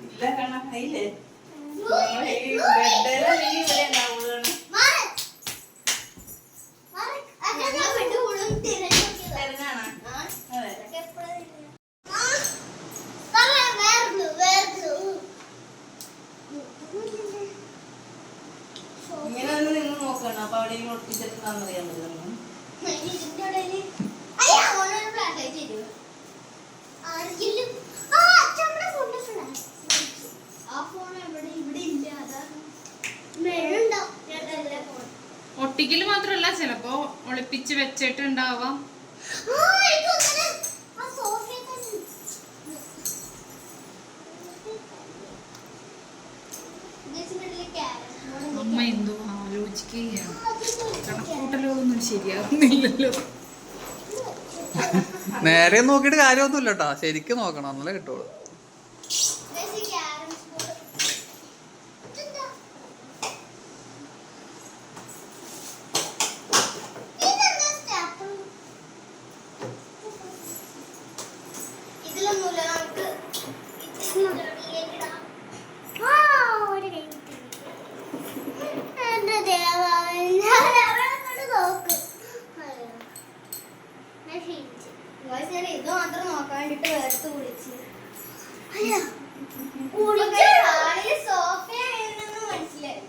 ഇല്ല കാണാൻ കയ്യില്ലേ? ബെഡിലല്ലെങ്കിൽ ഇവിടെ ഉണ്ടാവുള്ളൂ. തിരഞ്ഞാണോ? അതെ. ഇങ്ങനെ ഒന്ന് നിങ്ങൾ നോക്കണം. അപ്പൊ അവിടെ ഒട്ടിച്ചെടുക്കാന്നറിയാൻ പറ്റുന്നു. ഒട്ടിക്കല് മാത്രല്ല, ചിലപ്പോ ഒളിപ്പിച്ച് വെച്ചിട്ടുണ്ടാവാം. അമ്മ എന്തോ ആലോചിക്കുകയാണ്. കണക്കൂട്ടലുകളൊന്നും ശരിയാകുന്നില്ലല്ലോ. നേരെ നോക്കിയിട്ട് കാര്യമൊന്നുമില്ല കേട്ടോ, ശരിക്കും നോക്കണം, എന്നാലേ കിട്ടുള്ളൂ. ഇത് മാത്രം നോക്കാൻ വേണ്ടിട്ട് വേർത്ത് കുളിച്ച് സോഫയാണെന്ന് മനസ്സിലായി.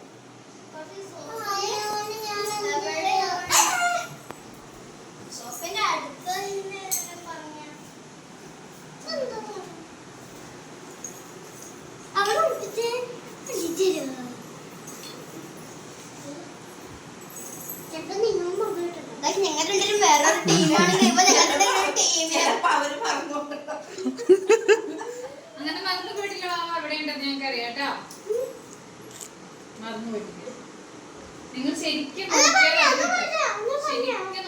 സോഫന്റെ അടുത്ത് പറഞ്ഞ അവളെ ഒട്ടിച്ച് ഞങ്ങൾ രണ്ടുപേരും വേറൊരു ടീമാണെങ്കിൽ അവര് പറഞ്ഞു അങ്ങനെ മറന്നു പോയിട്ടില്ല. മാമ അവിടെ ഉണ്ടെന്ന് ഞങ്ങൾക്ക് അറിയാട്ടോ. മറന്നു പോയിട്ടില്ല. നിങ്ങൾ ശരിക്കും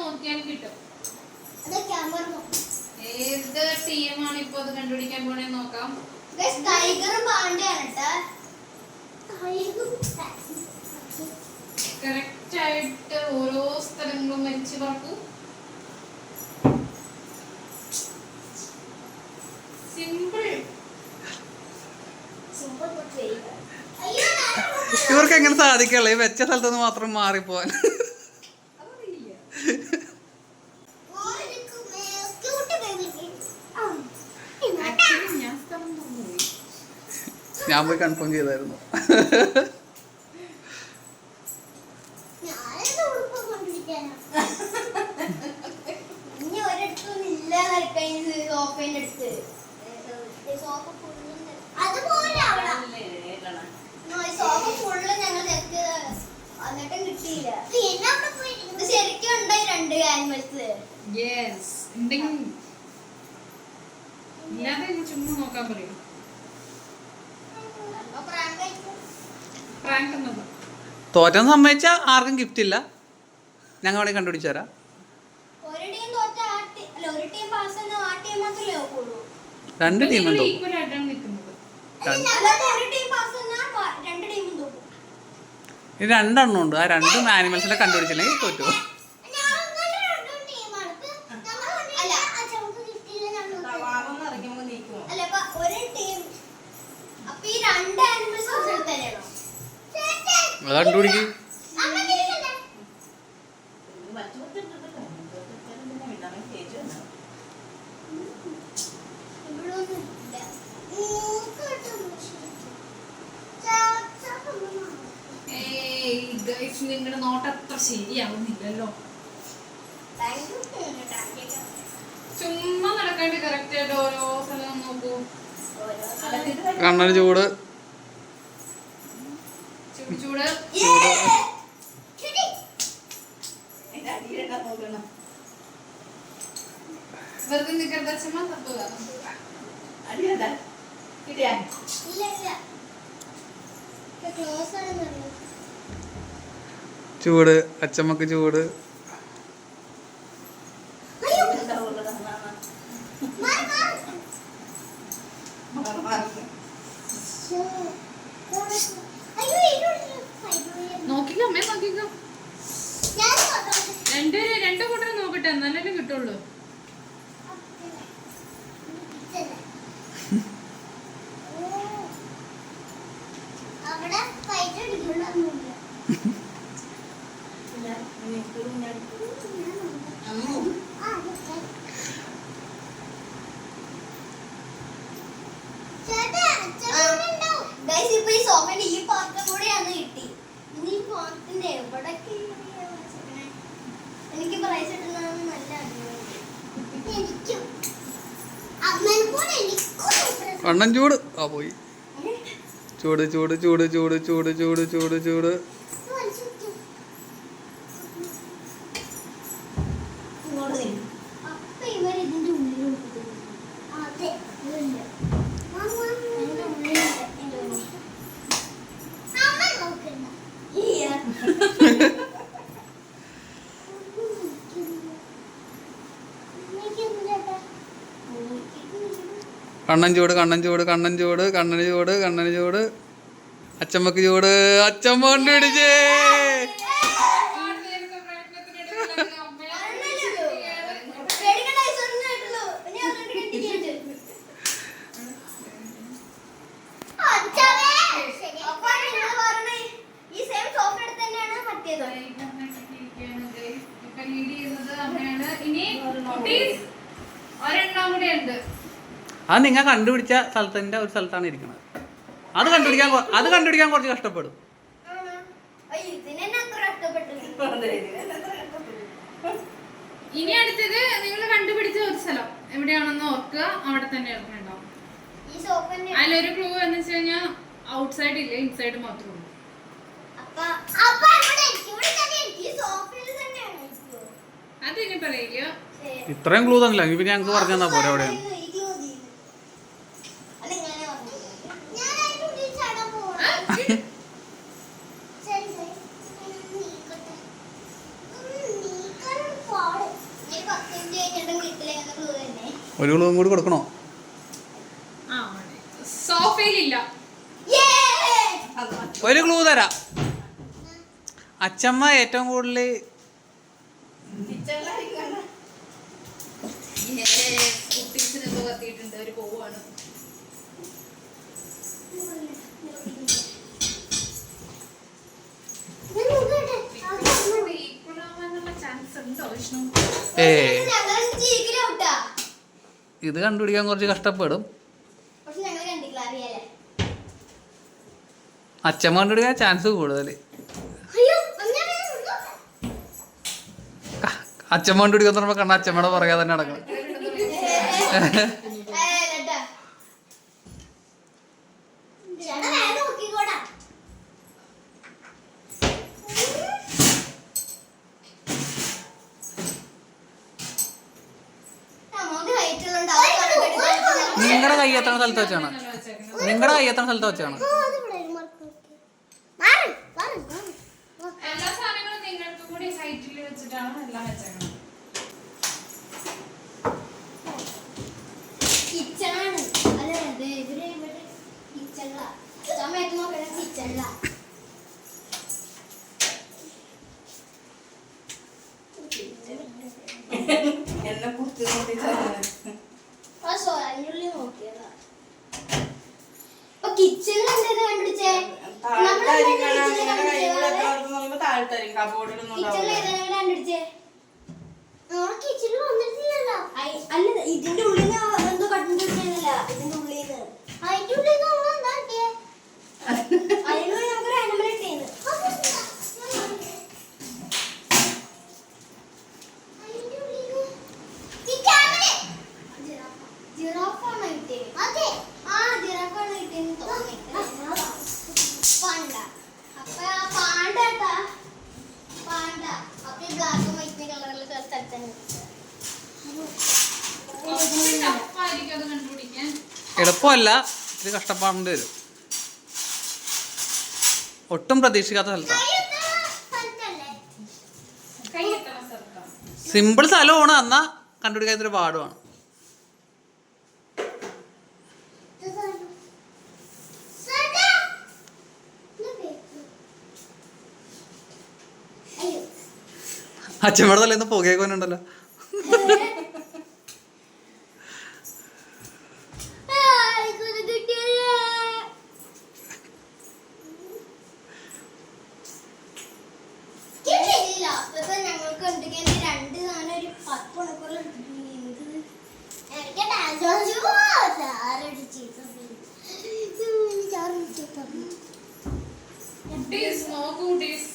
നോക്കിയാലും കിട്ടും. പോണേന്ന് നോക്കാം. ടൈഗറും പാണ്ടയാണ് കേട്ടാ. കറക്റ്റ് ആയിട്ട് ഓരോ സ്ഥലങ്ങളും വലിച്ചു പറക്കൂ. സിമ്പിൾ. ഇവർക്ക് എങ്ങനെ സാധിക്കല്ലേ ഈ വെച്ച സ്ഥലത്തുനിന്ന് മാത്രം മാറിപ്പോവാൻ? ആക്ച്വലി ഞാൻ സ്ഥലം തോന്നുന്നു. ഞാൻ പോയി കൺഫേം ചെയ്തായിരുന്നു. ഇനി ഒരിടത്തും ഇല്ല സോഫേന്റെ അടുത്ത്. സോഫ ഫുള്ള് അതുപോലെ അവിടെ സോഫ ഫുള്ള് ഞങ്ങൾ ചെക്ക് എന്നിട്ടും കിട്ടിയില്ല. ഇത് ശരിക്കും ഉണ്ടായി 2 ആനിമൽസ്. Yes. ഉണ്ടെങ്കിൽ ഇല്ലാതെ ഇനി ചുമ്മാ നോക്കാൻ പറയും. പ്രാങ്ക് എന്നത് തോറ്റം സമ്മതിച്ചാൽ ആർക്കും ഗിഫ്റ്റ് ഇല്ല. ഞങ്ങൾ അവിടെ കണ്ടുപിടിച്ചു തരാം. ഒരു ടീം തോറ്റ അല്ല ഒരു ടീം പാസ് ആ ടീം മാത്രമേ നോക്കുള്ളൂ. 2 ടീമുണ്ടോ? ഈക്വൽ ആയിട്ടാണ് നിൽക്കുന്നത്. അല്ലാതെ ഒരു ടീം പാസ് 2 ടീമും തോക്കും. ഈ 2 എണ്ണം ഉണ്ട്. ആ 2 ആനിമൽസിനെ കണ്ടുപിടിച്ചില്ലെങ്കിൽ തോറ്റു. അല്ല അപ്പൊ ഒരു ടീം അപ്പൊ ഈ 2 ആനിമൽസ് തന്നെയാണോ? അത് കണ്ടുപിടിക്കും. നിങ്ങളുടെ നോട്ട് അത്ര ശരിയാവുന്നില്ലല്ലോ. ചുമ്മാ നടക്കാണ്ട് കറക്റ്റ് ആയിട്ട് ഓരോ സ്ഥലം നോക്കൂ. കണ്ണന് ചൂട്, ചൂട് വെറുതെ നിൽക്കരുത്. ചുമ്മാ തപ്പുക. ചൂട്, അച്ചമ്മക്ക് ചൂട്. നോക്കിക്കോ അമ്മേ, നോക്കിക്കോ. 2 കൂട്ടരും നോക്കട്ടെ, എന്നാലല്ലേ കിട്ടുള്ളൂ. ഇപ്പൊ ഈ സോഫന്റെ ഈ പാർട്ടും കൂടെ അന്ന് കിട്ടി. ഇനി ഈ പാർട്ടിന്റെ എവിടൊക്കെ എനിക്ക് പ്രൈസ് കിട്ടുന്നതാണ് നല്ല കണ്ണൻ ചൂട്. ആ പോയി. ചൂട് ചൂട് ചൂട് ചൂട് ചൂട് ചൂട് ചൂട് ചൂട്. അപ്പൊ ഇവർ ഇതിന്റെ ഉള്ളിൽ കണ്ണൻ ചൂട്, കണ്ണൻ ചൂട്, കണ്ണൻ ചൂട്, കണ്ണന് ചൂട്, കണ്ണന് ചൂട്. അച്ചമ്മക്ക് ചൂട്. അച്ചമ്മ കണ്ടുപിടിച്ചേ. അത് നിങ്ങൾ കണ്ടുപിടിച്ച സ്ഥലത്തിന്റെ ഒരു സ്ഥലത്താണ് ഇരിക്കുന്നത്. അത് കണ്ടുപിടിക്കാൻ കുറച്ച് കഷ്ടപ്പെടും. ഇനി അടുത്തത് നിങ്ങൾ കണ്ടുപിടിച്ച ഒരു സ്ഥലം എവിടെയാണെന്ന് ഓർക്കുക. അവിടെ തന്നെ ഉണ്ടാവും. അതിലൊരു ക്ലൂ എന്ന് വെച്ച് കഴിഞ്ഞാൽ ഔട്ട്സൈഡ് ഇല്ല, ഇൻസൈഡ് മാത്രമേ ഉള്ളൂ. അതിനി പറയില്ല. ഇത്രയും ക്ലൂ തന്നില്ല. ഇനി പിന്നെ ഞങ്ങൾക്ക് പറഞ്ഞു തന്നാ പോലെ എവിടെയാണ്. ഒരു ക്ലൂവും കൂടി കൊടുക്കണോ? തരാം. അച്ചമ്മ ഏറ്റവും കൂടുതൽ കുട്ടീസിനെന്തോ കത്തിയിട്ടുണ്ട്, ഒരു പോവാണ്. ചാൻസ് ഉണ്ടോ വിഷ്ണു? ഇത് കണ്ടുപിടിക്കാൻ കുറച്ച് കഷ്ടപ്പെടും. അച്ചമ്മ കണ്ടുപിടിക്കാൻ ചാൻസ് കൂടുതൽ. അച്ചമ്മ കണ്ടുപിടിക്കാൻ തുടങ്ങുമ്പോൾ കണ്ണ അച്ചമ്മയുടെ പുറകെ തന്നെ നടക്കണം. നിങ്ങളുടെ കൈ എത്ര സ്ഥലത്ത് വെച്ചാണ്? നിങ്ങളുടെ കൈ എത്ര സ്ഥലത്ത് വെച്ചാണ്? എല്ലാ സാധനങ്ങളും നിങ്ങൾക്ക് കൂടി ഹൈറ്റിൽ വെച്ചിട്ടാണ് എല്ലാം വെച്ചേക്കണം. എന്നെ കുറിച്ച് താഴ്ത്തായിരിക്കും കബോർഡിലൊന്നും അല്ല ഇതിന്റെ ഉള്ളിൽ എന്തോ കണ്ടുപിടിച്ചില്ല. ഇതിന്റെ ഉള്ളിൽ അതിനുള്ളിൽ നമുക്കൊരു അനിമൽ ഇട്ടേന്ന്. ജിറാഫാണ് കിട്ടിയത്. അതെ, ആ ജിറാഫാണ് കിട്ടിയെന്ന് തോന്നി. പാണ്ട. അപ്പൊ ആ പാണ്ടാട്ടാ പാണ്ട. അപ്പൊ ഈ ബ്ലാക്കും വൈറ്റ് കളറിൽ സ്ഥലത്തന്നെ ടഫായിരിക്കും അത് കണ്ടുപിടിക്കാൻ. എളുപ്പമല്ല, ഇത്തിരി കഷ്ടപ്പാടേണ്ടി വരും. ഒട്ടും പ്രതീക്ഷിക്കാത്ത സ്ഥലത്താണ്. കൈ എത്തണ സ്ഥലത്താണ്. സിമ്പിൾ സ്ഥലമാണ്, എന്നാ കണ്ടുപിടിക്കാൻ ഇത്തിരി പാടുമാണ്. അച്ഛമ്മയുടെ തലേന്ന് പുകയൊക്കെ ഞങ്ങൾക്ക് എന്തൊക്കെയാണ് 2 സാധനം ഒരു 10 മണിക്കൂറിൽ കുട്ടീസ്, നോ കുട്ടീസ്.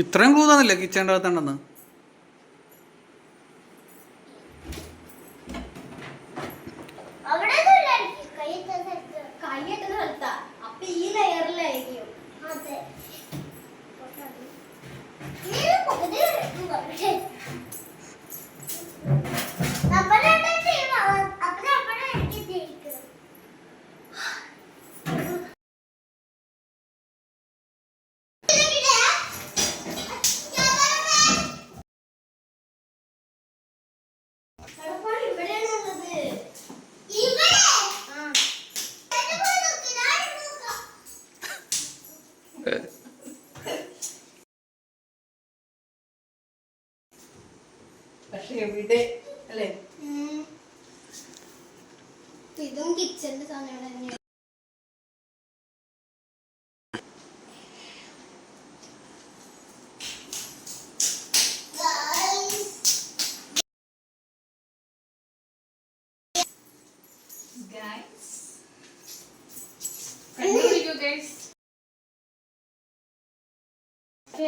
ഇത്രയും ക്ലൂ തന്നില്ലേ കിച്ചണിൻ്റെ അകത്തുണ്ടെന്ന്? കൈയെട്ടുന്ന സ്ഥലത്താ. അപ്പൊ ഈ ലെയറിലായിരിക്കും. പക്ഷെ എവിടെ അല്ലേ? ഇതും കിച്ചണിന്റെ സാധനങ്ങൾ തന്നെയാണ്.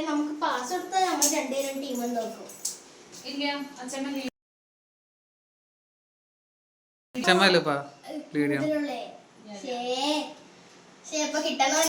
നമുക്ക് പാസ് കൊടുത്താൽ നമ്മൾ 2 ടീമെന്ന് നോക്കും. ഇപ്പൊ കിട്ടണോ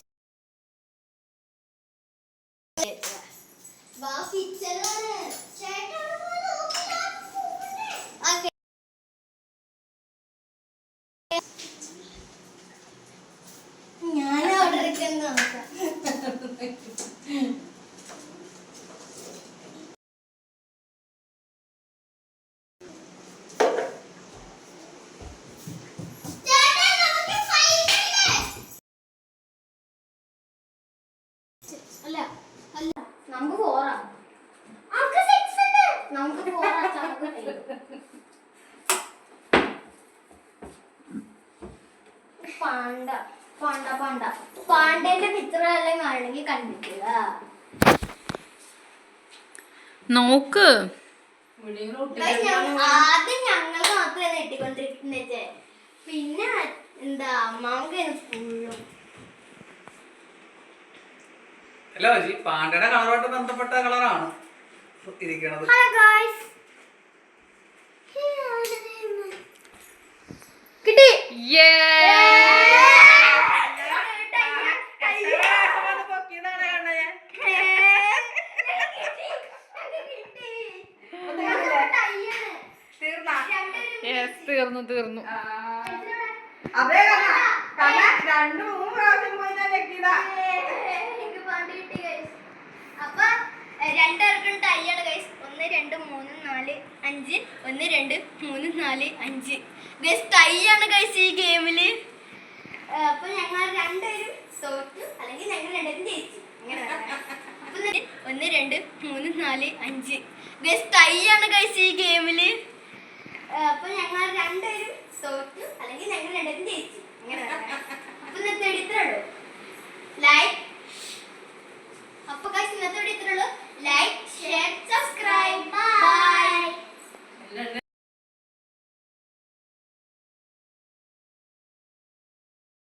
അല്ല അല്ല നമുക്ക് 4 ആണ്. നമുക്ക് 6 ഉണ്ട്. നമുക്ക് 4 ആണ്. നമുക്ക് പാണ്ട പാണ്ട പാണ്ട പാണ്ടേന്റെ പിക്ചർ എല്ലാം കാണണമെങ്കിൽ കണ്ടിട്ടില്ല. നോക്ക്. ആദ്യം ഞങ്ങൾക്ക് മാത്രമേ നെട്ടിക്കൊണ്ടിരിക്കുന്നേ, പിന്നെ എന്താ അമ്മാവക്ക് ഫുള്ളും. അല്ല ചേച്ചി, പാണ്ടയുടെ കളറുമായിട്ട് ബന്ധപ്പെട്ട കളറാണ് ഇരിക്കണത്. ഹലോ ഗായ്സ്, കിട്ടി. തീർന്നു. അതേ രണ്ടു 3 പ്രാവശ്യം പോയി ഞാൻ ലക്കിയതാ. അപ്പൊ രണ്ടുപേർക്കും ടൈയാണ് ഗൈസ്. 1 2 3 4 5 1 2 3 4 5 ഗൈസ് ടൈയാണ് ഗൈസ് ഈ ഗെയിമില്. അപ്പൊ ഞങ്ങൾ രണ്ടുപേരും തോറ്റു, അല്ലെങ്കിൽ ഞങ്ങൾ രണ്ടുപേരും ജയിച്ചു. അപ്പൊ 1 2 3 4 5 ഗൈസ് ടൈയാണ് ഗൈസ് ഈ ഗെയിമില്. അപ്പൊ ഞങ്ങൾ രണ്ടുപേരും തോറ്റു, അല്ലെങ്കിൽ ഞങ്ങൾ രണ്ടുപേരും ജയിച്ചു. അപ്പൊ ഇത്രേ ഉള്ളൂ.